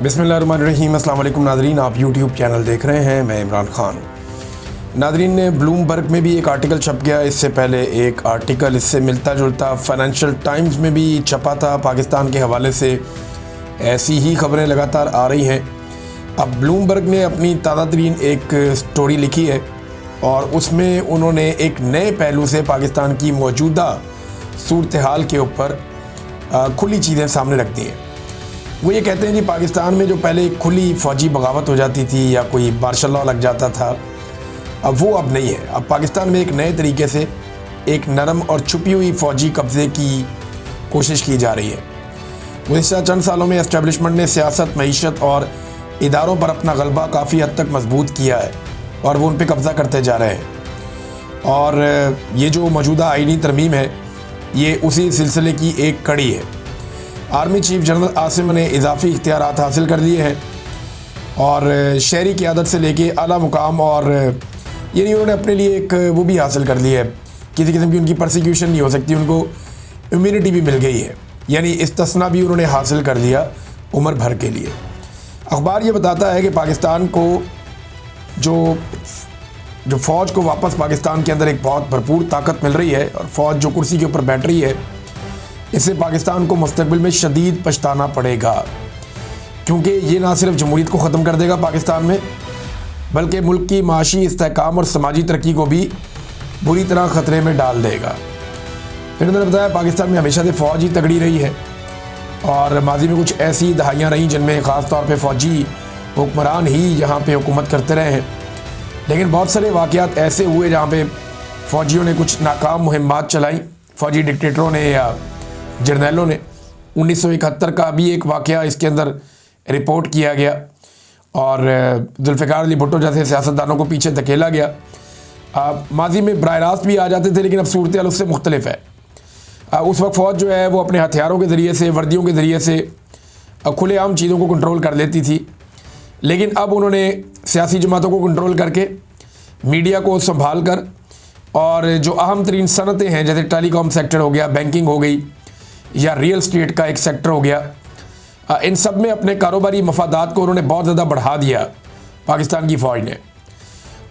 बिस्मिल्लाहिर्रहमानिर्रहीम। अस्सलाम वालेकुम नाज़रीन, आप यूट्यूब चैनल देख रहे हैं, मैं इमरान ख़ान हूँ। नाज़रीन, ब्लूमबर्ग में भी एक आर्टिकल छप गया, इससे पहले एक आर्टिकल इससे मिलता जुलता फाइनेंशियल टाइम्स में भी छपा था। पाकिस्तान के हवाले से ऐसी ही खबरें लगातार आ रही हैं। अब ब्लूमबर्ग ने अपनी ताज़ा तरीन एक स्टोरी लिखी है और उसमें उन्होंने एक नए पहलू से पाकिस्तान की मौजूदा सूरत हाल के ऊपर खुली चीज़ें सामने रख दी हैं। वो ये कहते हैं कि पाकिस्तान में जो पहले खुली फ़ौजी बगावत हो जाती थी या कोई मार्शल लॉ लग जाता था, अब वो अब नहीं है। अब पाकिस्तान में एक नए तरीके से एक नरम और छुपी हुई फ़ौजी कब्ज़े की कोशिश की जा रही है। गुज़िश्ता चंद सालों में एस्टेब्लिशमेंट ने सियासत, मईशत और इदारों पर अपना गलबा काफ़ी हद तक मजबूत किया है और वो उन पर कब्ज़ा करते जा रहे हैं। और ये जो मौजूदा आईनी तरमीम है, ये उसी सिलसिले की एक कड़ी है। आर्मी चीफ जनरल आसिम ने इजाफी इख्तियारात हासिल कर लिए हैं और शहरी क़यादत से लेके आला मुकाम और यानी उन्होंने अपने लिए एक वो भी हासिल कर ली है, किसी किस्म की उनकी परसिक्यूशन नहीं हो सकती, उनको इम्यूनिटी भी मिल गई है, यानी इस्तिस्ना भी उन्होंने हासिल कर लिया उम्र भर के लिए। अखबार ये बताता है कि पाकिस्तान को जो फ़ौज को वापस पाकिस्तान के अंदर एक बहुत भरपूर ताकत मिल रही है और फ़ौज जो कुर्सी के ऊपर बैठ रही है, इससे पाकिस्तान को मुस्तकबिल में शदीद पछताना पड़ेगा, क्योंकि ये ना सिर्फ जमहूरियत को ख़त्म कर देगा पाकिस्तान में, बल्कि मुल्क की माशी इस्तेहकाम और समाजी तरक्की को भी बुरी तरह ख़तरे में डाल देगा। फिर उन्होंने बताया पाकिस्तान में हमेशा से फ़ौज ही तगड़ी रही है और माजी में कुछ ऐसी दहाइयाँ रहीं जिनमें ख़ास तौर पर फ़ौजी हुक्मरान ही यहाँ पर हुकूमत करते रहे हैं, लेकिन बहुत सारे वाक़यात ऐसे हुए जहाँ पर फ़ौजियों ने कुछ नाकाम मुहिम्मात चलाई, फ़ौजी डिक्टेटरों ने या जर्नैलों ने। 1971 का भी एक वाक़या इसके अंदर रिपोर्ट किया गया और जुल्फ़िकार अली भुट्टो जैसे सियासतदानों को पीछे धकेला गया। माजी में बराह रास्त भी आ जाते थे, लेकिन अब सूरत हाल उससे मुख्तलिफ है। उस वक्त फ़ौज जो है वो अपने हथियारों के ज़रिए से, वर्दियों के ज़रिए से खुलेआम चीज़ों को कंट्रोल कर लेती थी, लेकिन अब उन्होंने सियासी जमातों को कंट्रोल करके, मीडिया को संभाल कर और जो अहम तरीन सनतें हैं जैसे टेलीकॉम सेक्टर हो गया, बैंकिंग हो गई या रियल स्टेट का एक सेक्टर हो गया, इन सब में अपने कारोबारी मफादात को उन्होंने बहुत ज़्यादा बढ़ा दिया पाकिस्तान की फ़ौज ने,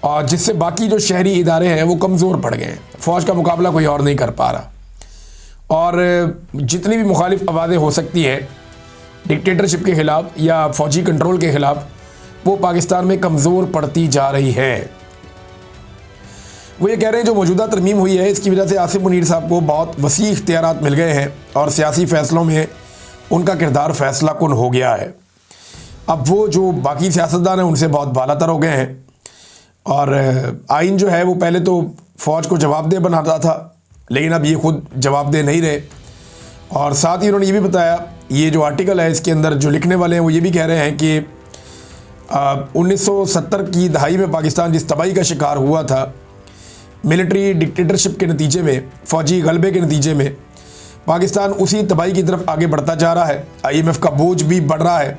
और जिससे बाकी जो शहरी इदारे हैं वो कमज़ोर पड़ गए हैं। फ़ौज का मुकाबला कोई और नहीं कर पा रहा और जितनी भी मुखालिफ आवाज़ें हो सकती हैं डिक्टेटरशिप के ख़िलाफ़ या फ़ौजी कंट्रोल के ख़िलाफ़, वो पाकिस्तान में कमज़ोर पड़ती जा रही है। वो ये कह रहे हैं जो मौजूदा तरमीम हुई है, इसकी वजह से आसिम मुनीर साहब को बहुत वसी इख्तियारात मिल गए हैं और सियासी फ़ैसलों में उनका किरदार फ़ैसला कुन हो गया है। अब वो जो बाकी सियासतदान हैं उनसे बहुत बालातर हो गए हैं और आइन जो है वो पहले तो फ़ौज को जवाबदेह बनाता था, लेकिन अब ये खुद जवाबदेह नहीं रहे। और साथ ही उन्होंने ये भी बताया, ये जो आर्टिकल है इसके अंदर जो लिखने वाले हैं वो ये भी कह रहे हैं कि 1970 की दहाई में पाकिस्तान जिस तबाही का शिकार हुआ था, मिलिट्री डिक्टेटरशिप के नतीजे में, फ़ौजी गलबे के नतीजे में, पाकिस्तान उसी तबाही की तरफ आगे बढ़ता जा रहा है। IMF का बोझ भी बढ़ रहा है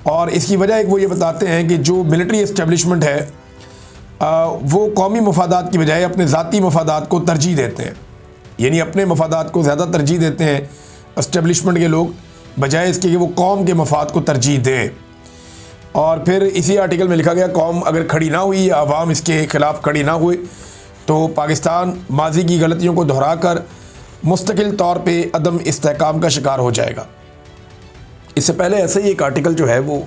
और इसकी वजह एक वो ये बताते हैं कि जो मिलिट्री इस्टेब्लिशमेंट है वो कौमी मफादात की बजाय अपने ज़ाती मफादात को तरजीह देते हैं, यानी अपने मफादात को ज़्यादा तरजीह देते हैं इस्टेब्लिशमेंट के लोग, बजाय इसके कि वो कौम के मफाद को तरजीह दें। और फिर इसी आर्टिकल में लिखा गया, कौम अगर खड़ी ना हुई या अवाम इसके ख़िलाफ़ खड़ी ना हुए तो पाकिस्तान माजी की गलतियों को दोहराकर मुस्तकिल तौर पे अदम इस्तेहकाम का शिकार हो जाएगा। इससे पहले ऐसे ही एक आर्टिकल जो है वो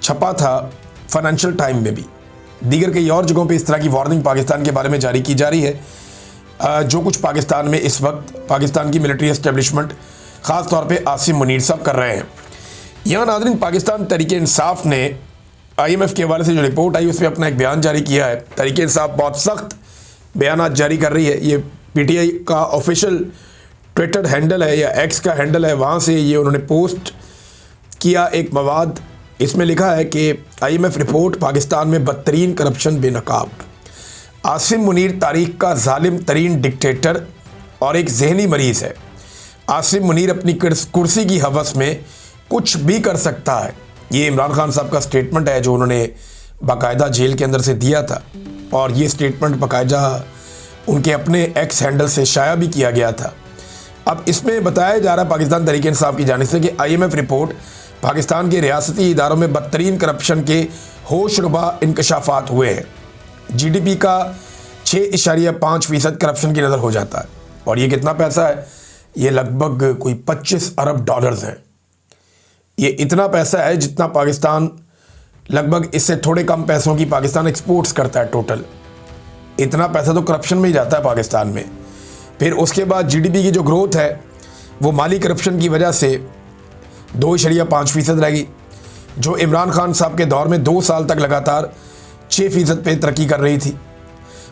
छपा था फाइनेंशियल टाइम में भी, दीगर कई और जगहों पे इस तरह की वार्निंग पाकिस्तान के बारे में जारी की जा रही है। जो कुछ पाकिस्तान में इस वक्त पाकिस्तान की मिलिट्री इस्टेब्लिशमेंट, ख़ास तौर पे आसिम मुनीर साहब कर रहे हैं। यहाँ नाज़रीन, पाकिस्तान तहरीक-ए-इंसाफ़ ने IMF के हवाले से जो रिपोर्ट आई उस पर अपना एक बयान जारी किया है। तहरीक-ए-इंसाफ़ बहुत सख्त बयान जारी कर रही है। ये PTI का ऑफिशियल ट्विटर हैंडल है या एक्स का हैंडल है, वहाँ से ये उन्होंने पोस्ट किया एक मवाद। इसमें लिखा है कि IMF रिपोर्ट, पाकिस्तान में बदतरीन करप्शन बेनकाब, आसिम मुनीर तारीख का जालिम तरीन डिक्टेटर और एक जहनी मरीज़ है। आसिम मुनीर अपनी कुर्सी की हवस में कुछ भी कर सकता है। ये इमरान खान साहब का स्टेटमेंट है जो उन्होंने बाकायदा जेल के अंदर से दिया था और ये स्टेटमेंट बाकायदा उनके अपने एक्स हैंडल से शाया भी किया गया था। अब इसमें बताया जा रहा है पाकिस्तान तहरीक इंसाफ की जानिब से कि IMF रिपोर्ट पाकिस्तान के रियासती इदारों में बदतरीन करप्शन के होशरुबा इंकशाफात हुए हैं। जीडीपी का 6.5% करप्शन की नज़र हो जाता है। और ये कितना पैसा है? ये लगभग कोई 25 अरब डॉलर्स है। ये इतना पैसा है जितना पाकिस्तान, लगभग इससे थोड़े कम पैसों की पाकिस्तान एक्सपोर्ट्स करता है टोटल। इतना पैसा तो करप्शन में ही जाता है पाकिस्तान में। फिर उसके बाद जीडीपी की जो ग्रोथ है वो माली करप्शन की वजह से 2.5% रहेगी, जो इमरान खान साहब के दौर में 2 साल तक लगातार 6% पे तरक्की कर रही थी।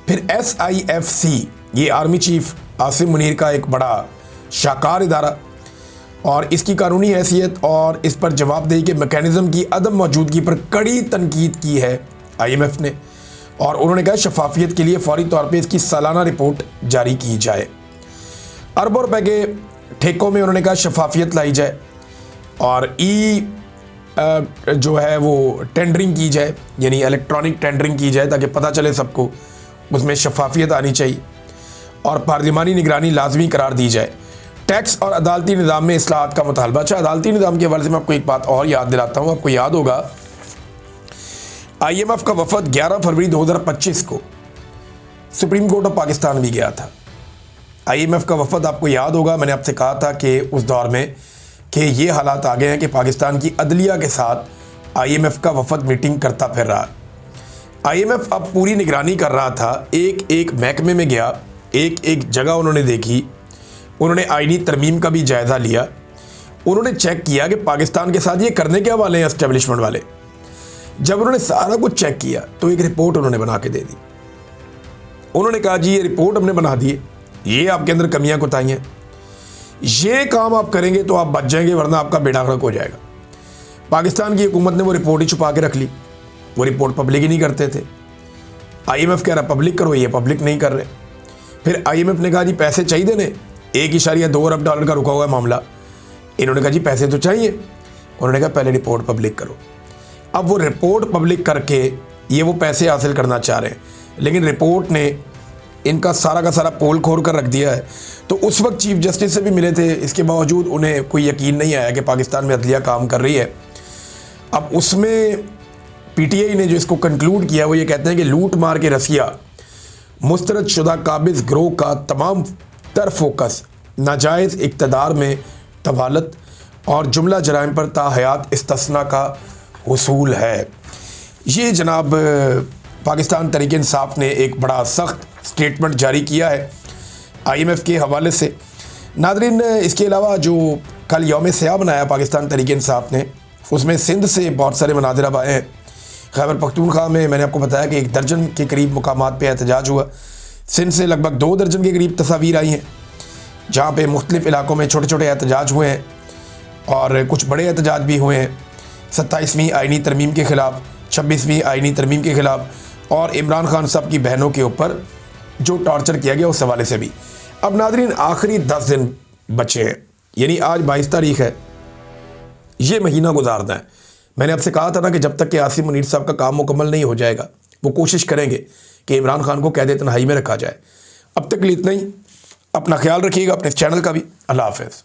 फिर SIFC, ये आर्मी चीफ आसिम मुनीर का एक बड़ा शाकार इदारा, और इसकी कानूनी हैसियत और इस पर जवाबदेही के मैकेनिज़्म की अदम मौजूदगी पर कड़ी तनकीद की है IMF ने, और उन्होंने कहा शफाफियत के लिए फौरी तौर पे इसकी सालाना रिपोर्ट जारी की जाए। अरबों रुपए के ठेकों में उन्होंने कहा शफाफियत लाई जाए, और जो है वो टेंडरिंग की जाए, यानी इलेक्ट्रॉनिक टेंडरिंग की जाए ताकि पता चले सबको, उसमें शफाफियत आनी चाहिए, और पार्लिमानी निगरानी लाजमी करार दी जाए। टैक्स और अदालती निज़ाम में इस्लाहात का मुतालबा। अच्छा, अदालती निज़ाम के हवाले से मैं आपको एक बात और याद दिलाता हूँ। आपको याद होगा IMF का वफद 11 फरवरी 2025 को सुप्रीम कोर्ट ऑफ पाकिस्तान भी गया था। IMF का वफद, आपको याद होगा मैंने आपसे कहा था कि उस दौर में कि ये हालात आ गए हैं कि पाकिस्तान की अदलिया के साथ IMF का वफद मीटिंग करता फिर रहा। IMF अब पूरी निगरानी कर रहा था, एक एक महकमे में गया, एक एक जगह उन्होंने देखी, उन्होंने आईनी तरमीम का भी जायज़ा लिया, उन्होंने चेक किया कि पाकिस्तान के साथ ये करने क्या वाले हैं एस्टेब्लिशमेंट वाले। जब उन्होंने सारा कुछ चेक किया तो एक रिपोर्ट उन्होंने बना के दे दी। उन्होंने कहा जी ये रिपोर्ट हमने बना दी है, ये आपके अंदर कमियां कोताहियां, ये काम आप करेंगे तो आप बच जाएंगे, वरना आपका बेड़ा गर्क हो जाएगा। पाकिस्तान की हुकूमत ने वो रिपोर्ट ही छुपा के रख ली, वो रिपोर्ट पब्लिक ही नहीं करते थे। IMF कह रहा पब्लिक करो, ये पब्लिक नहीं कर रहे। फिर IMF ने कहा जी पैसे चाहिए देने, 1.2 अरब डॉलर का रुका हुआ मामला। इन्होंने कहा जी पैसे तो चाहिए। उन्होंने कहा पहले रिपोर्ट पब्लिक करो। अब वो रिपोर्ट पब्लिक करके ये वो पैसे हासिल करना चाह रहे हैं, लेकिन रिपोर्ट ने इनका सारा का सारा पोल खोल कर रख दिया है। तो उस वक्त चीफ जस्टिस से भी मिले थे, इसके बावजूद उन्हें कोई यकीन नहीं आया कि पाकिस्तान में अदलिया काम कर रही है। अब उसमें PTI ने जो इसको कंक्लूड किया वो ये कहते हैं कि लूट मार के रसिया मुस्तरद शुदा काबिज ग्रोह का तमाम तर फोकस नाजायज़ इक़्तिदार में तवालत और जुमला जराइम पर ताहयात इस्तिस्ना का हुसूल है। ये जनाब पाकिस्तान तहरीक इंसाफ ने एक बड़ा सख्त स्टेटमेंट जारी किया है IMF के हवाले से। नादरीन, इसके अलावा जो कल यौम सयाह मनाया पाकिस्तान तहरीक इंसाफ ने, उसमें सिंध से बहुत सारे मनाज़िर अब आए हैं। खैबर पख्तूनख्वा में मैंने आपको बताया कि 1 दर्जन के करीब मुकामात पे एहतजाज हुआ। सिंध से लगभग 2 दर्जन के करीब तस्वीर आई हैं, जहाँ पे मुख्तलिफ़ इलाकों में छोटे छोटे एहतजाज हुए हैं, और कुछ बड़े एहतजाज भी हुए हैं 27वीं आइनी तरमीम के ख़िलाफ़, 26वीं आइनी तरमीम के ख़िलाफ़, और इमरान खान साहब की बहनों के ऊपर जो टॉर्चर किया गया उस हवाले से भी। अब नादरीन, आखिरी 10 दिन बचे हैं, यानी आज 22 तारीख है, ये महीना गुजारना है। मैंने आपसे कहा था ना कि जब तक कि आसिम मुनीर साहब का काम मुकम्मल नहीं हो जाएगा वो कोशिश करेंगे कि इमरान खान को कैद तन्हाई में रखा जाए। अब तक के लिए इतना ही। अपना ख्याल रखिएगा, अपने चैनल का भी। अल्लाह हाफ़िज़।